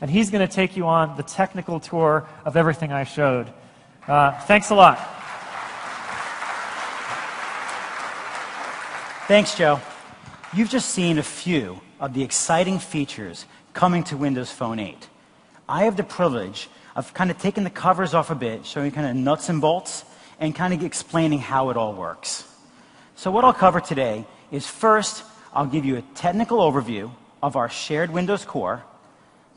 and he's going to take you on the technical tour of everything I showed. Thanks a lot. Thanks, Joe. You've just seen a few of the exciting features coming to Windows Phone 8. I have the privilege of kind of taking the covers off a bit, showing you kind of nuts and bolts, and kind of explaining how it all works. So what I'll cover today is first, I'll give you a technical overview of our shared Windows core.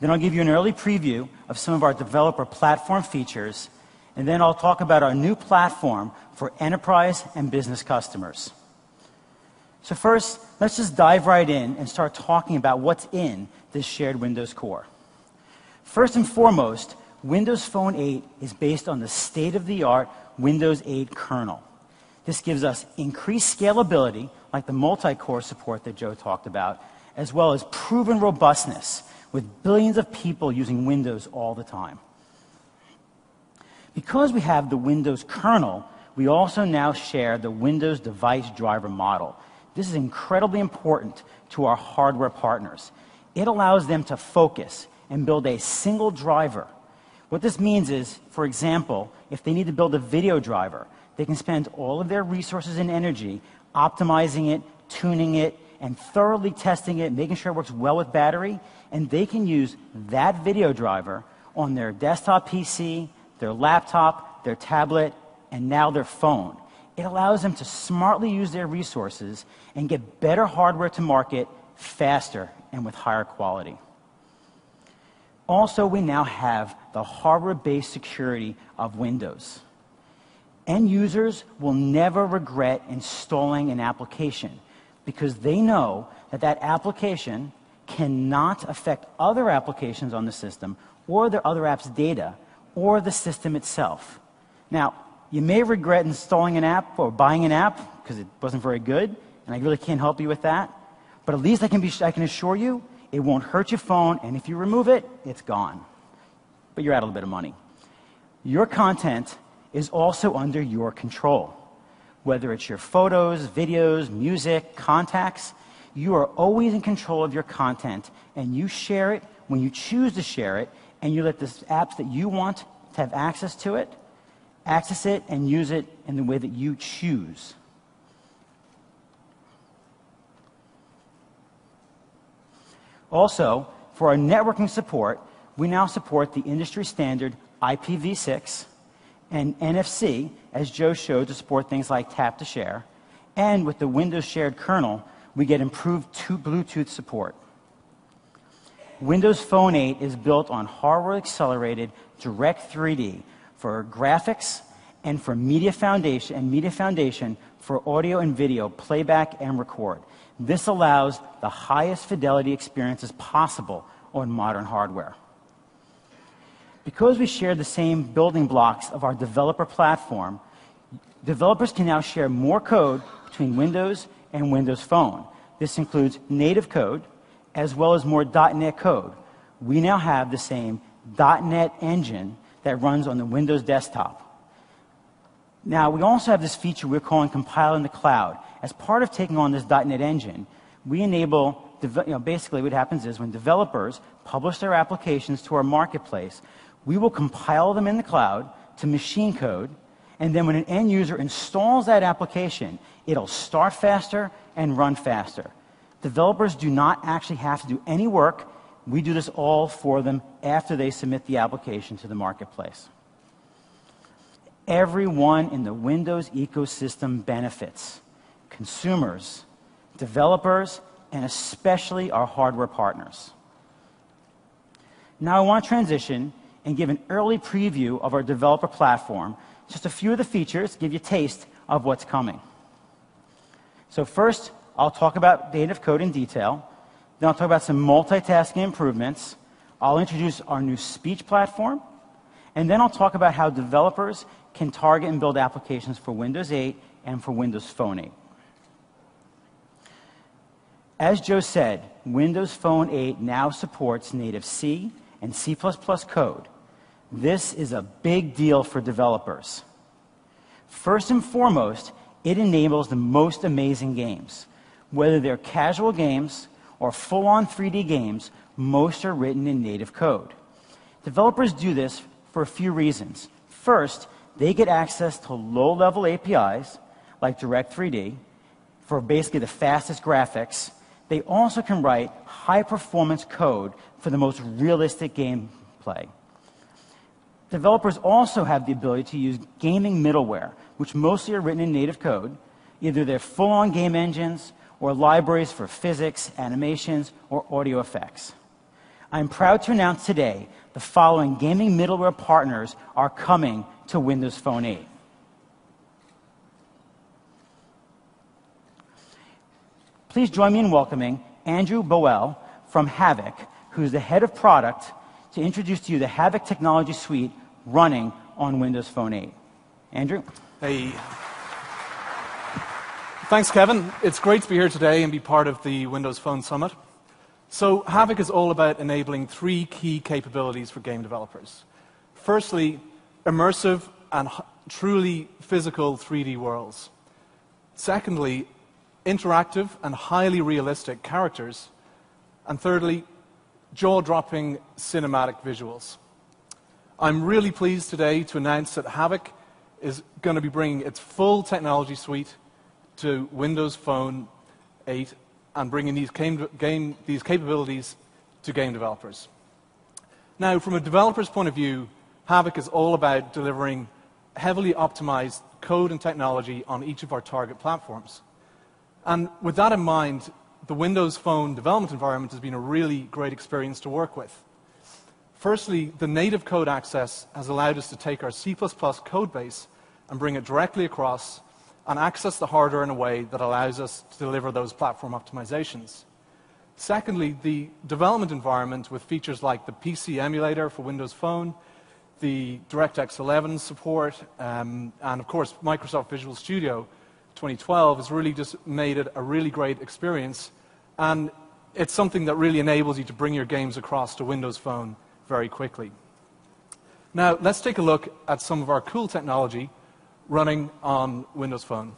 Then I'll give you an early preview of some of our developer platform features. And then I'll talk about our new platform for enterprise and business customers. So first, let's just dive right in and start talking about what's in this shared Windows core. First and foremost, Windows Phone 8 is based on the state-of-the-art Windows 8 kernel. This gives us increased scalability, like the multi-core support that Joe talked about, as well as proven robustness, with billions of people using Windows all the time. Because we have the Windows kernel, we also now share the Windows device driver model. This is incredibly important to our hardware partners. It allows them to focus and build a single driver. What this means is, for example, if they need to build a video driver, they can spend all of their resources and energy optimizing it, tuning it, and thoroughly testing it, making sure it works well with battery, and they can use that video driver on their desktop PC, their laptop, their tablet, and now their phone. It allows them to smartly use their resources and get better hardware to market faster and with higher quality. Also, we now have the hardware-based security of Windows. End users will never regret installing an application because they know that that application cannot affect other applications on the system or their other apps' data or the system itself. Now, you may regret installing an app or buying an app because it wasn't very good, and I really can't help you with that. But at least I can assure you it won't hurt your phone, and if you remove it, it's gone. But you're out a little bit of money. Your content is also under your control. Whether it's your photos, videos, music, contacts, you are always in control of your content, and you share it when you choose to share it, and you let the apps that you want to have access to it, access it and use it in the way that you choose. Also, for our networking support, we now support the industry standard IPv6 and NFC, as Joe showed, to support things like tap to share. And with the Windows shared kernel, we get improved Bluetooth support. Windows Phone 8 is built on hardware-accelerated Direct3D for graphics and for Media Foundation for audio and video playback and record. This allows the highest fidelity experiences possible on modern hardware. Because we share the same building blocks of our developer platform, developers can now share more code between Windows and Windows Phone. This includes native code as well as more .NET code. We now have the same .NET engine that runs on the Windows desktop. Now, we also have this feature we're calling Compile in the Cloud. As part of taking on this .NET engine, we enable, basically what happens is when developers publish their applications to our marketplace, we will compile them in the cloud to machine code, and then when an end user installs that application, it'll start faster and run faster. Developers do not actually have to do any work. We do this all for them after they submit the application to the marketplace. Everyone in the Windows ecosystem benefits: consumers, developers, and especially our hardware partners. Now I want to transition and give an early preview of our developer platform, just a few of the features, give you a taste of what's coming. So first, I'll talk about native code in detail. Then I'll talk about some multitasking improvements. I'll introduce our new speech platform. And then I'll talk about how developers can target and build applications for Windows 8 and for Windows Phone 8. As Joe said, Windows Phone 8 now supports native C and C++ code. This is a big deal for developers. First and foremost, it enables the most amazing games. Whether they're casual games or full-on 3D games, most are written in native code. Developers do this for a few reasons. First, they get access to low-level APIs, like Direct3D, for basically the fastest graphics. They also can write high-performance code for the most realistic gameplay. Developers also have the ability to use gaming middleware, which mostly are written in native code. Either they're full-on game engines or libraries for physics, animations, or audio effects. I'm proud to announce today the following gaming middleware partners are coming to Windows Phone 8. Please join me in welcoming Andrew Boel from Havok, who's the head of product, to introduce to you the Havok technology suite running on Windows Phone 8. Andrew? Hey. Thanks, Kevin. It's great to be here today and be part of the Windows Phone Summit. So Havok is all about enabling 3 key capabilities for game developers. Firstly, immersive and truly physical 3D worlds. Secondly, interactive and highly realistic characters. And thirdly, jaw-dropping cinematic visuals. I'm really pleased today to announce that Havok is going to be bringing its full technology suite to Windows Phone 8 and bringing these capabilities to game developers. Now, from a developer's point of view, Havok is all about delivering heavily optimized code and technology on each of our target platforms. And with that in mind, the Windows Phone development environment has been a really great experience to work with. Firstly, the native code access has allowed us to take our C++ code base and bring it directly across and access the hardware in a way that allows us to deliver those platform optimizations. Secondly, the development environment with features like the PC emulator for Windows Phone, the DirectX 11 support, and of course Microsoft Visual Studio 2012 has really just made it a really great experience, and it's something that really enables you to bring your games across to Windows Phone very quickly. Now, let's take a look at some of our cool technology running on Windows Phone.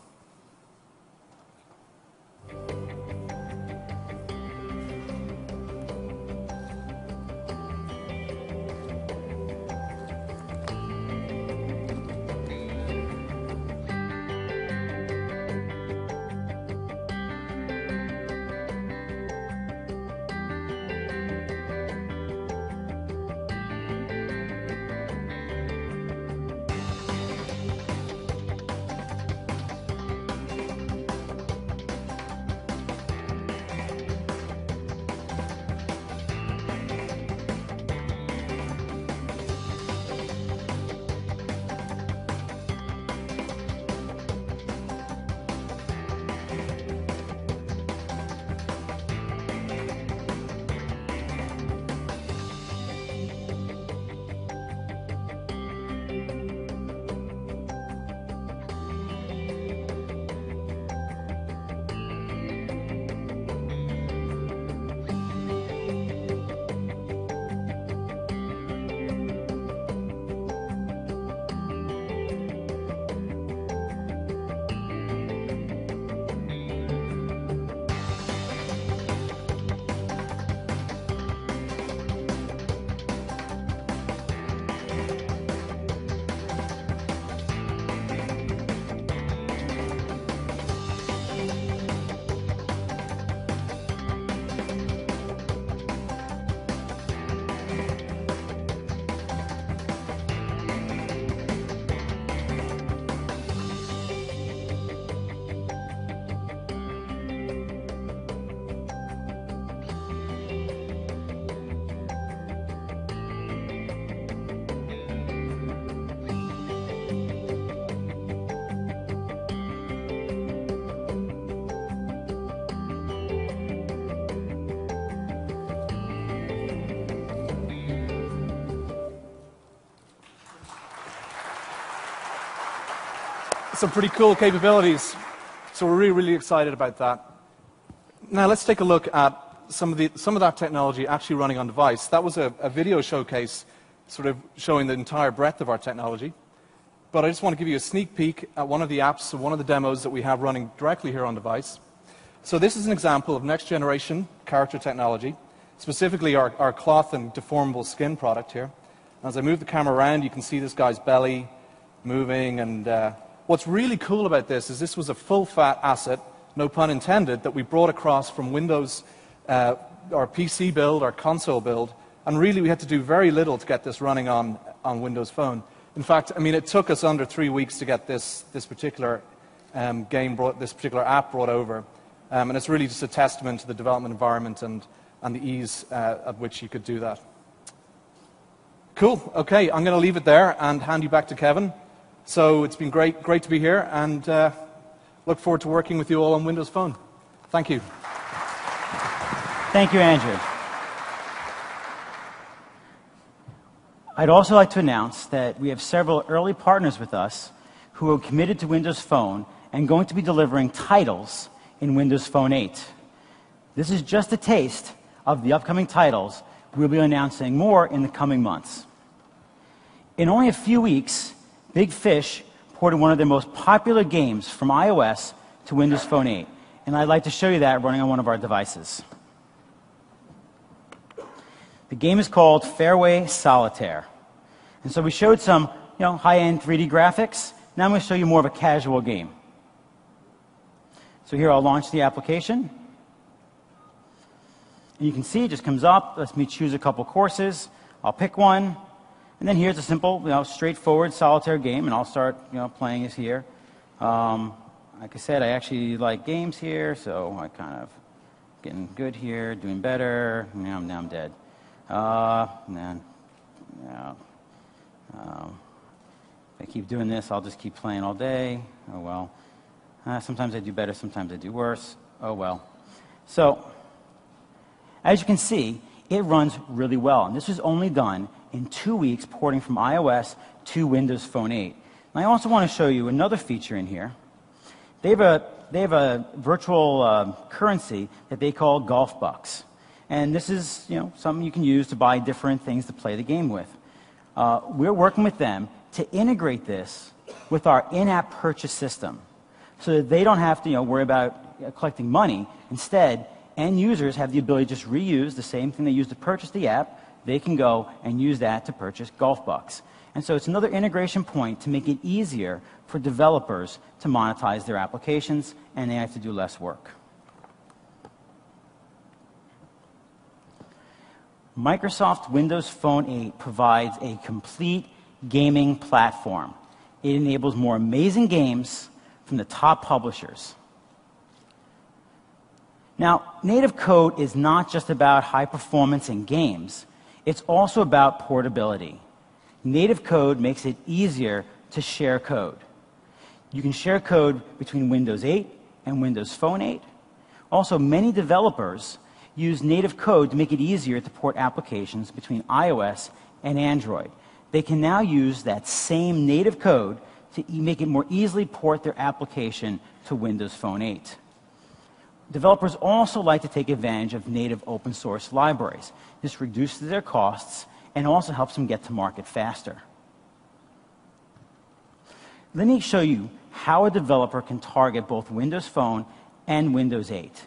Some pretty cool capabilities. So we're really, really excited about that. Now let's take a look at some of that technology actually running on device. That was a video showcase sort of showing the entire breadth of our technology. But I just want to give you a sneak peek at one of the apps, one of the demos that we have running directly here on device. So this is an example of next generation character technology. specifically our cloth and deformable skin product here. As I move the camera around, you can see this guy's belly moving, and what's really cool about this was a full-fat asset, no pun intended, that we brought across from Windows, our PC build, our console build, and really we had to do very little to get this running on Windows Phone. In fact, I mean, it took us under 3 weeks to get this particular this particular app brought over, and it's really just a testament to the development environment and the ease at which you could do that. Cool. Okay, I'm going to leave it there and hand you back to Kevin. So it's been great to be here, and look forward to working with you all on Windows Phone. Thank you. Thank you, Andrew. I'd also like to announce that we have several early partners with us who are committed to Windows Phone and going to be delivering titles in Windows Phone 8. This is just a taste of the upcoming titles. We'll be announcing more in the coming months. In only a few weeks, Big Fish ported one of their most popular games from iOS to Windows Phone 8, and I'd like to show you that running on one of our devices. The game is called Fairway Solitaire. And so we showed some high-end 3D graphics. Now I'm going to show you more of a casual game. So here I'll launch the application. And you can see it just comes up. Lets me choose a couple courses. I'll pick one. And then here's a simple, straightforward solitaire game, and I'll start playing this here. Like I said, I actually like games here, so I kind of getting good here, doing better. Now I'm dead. If I keep doing this, I'll just keep playing all day. Oh well. Sometimes I do better, sometimes I do worse. Oh well. So, as you can see, it runs really well. And this was only done in 2 weeks, porting from iOS to Windows Phone 8. And I also want to show you another feature in here. They have a virtual currency that they call Golf Bucks. And this is something you can use to buy different things to play the game with. We're working with them to integrate this with our in-app purchase system so that they don't have to worry about collecting money. Instead, end users have the ability to just reuse the same thing they use to purchase the app. They can go and use that to purchase Golf Bucks. And so it's another integration point to make it easier for developers to monetize their applications, and they have to do less work. Microsoft Windows Phone 8 provides a complete gaming platform. It enables more amazing games from the top publishers. Now, native code is not just about high performance in games. It's also about portability. Native code makes it easier to share code. You can share code between Windows 8 and Windows Phone 8. Also, many developers use native code to make it easier to port applications between iOS and Android. They can now use that same native code to make it more easily port their application to Windows Phone 8. Developers also like to take advantage of native open source libraries. This reduces their costs and also helps them get to market faster. Let me show you how a developer can target both Windows Phone and Windows 8.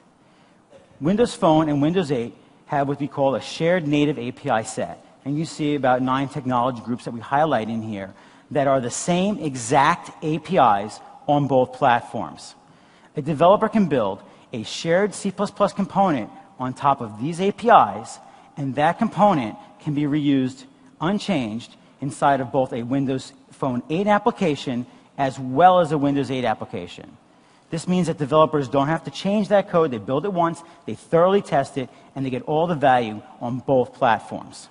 Windows Phone and Windows 8 have what we call a shared native API set. And you see about 9 technology groups that we highlight in here that are the same exact APIs on both platforms. A developer can build a shared C++ component on top of these APIs, and that component can be reused unchanged inside of both a Windows Phone 8 application as well as a Windows 8 application. This means that developers don't have to change that code. They build it once, they thoroughly test it, and they get all the value on both platforms.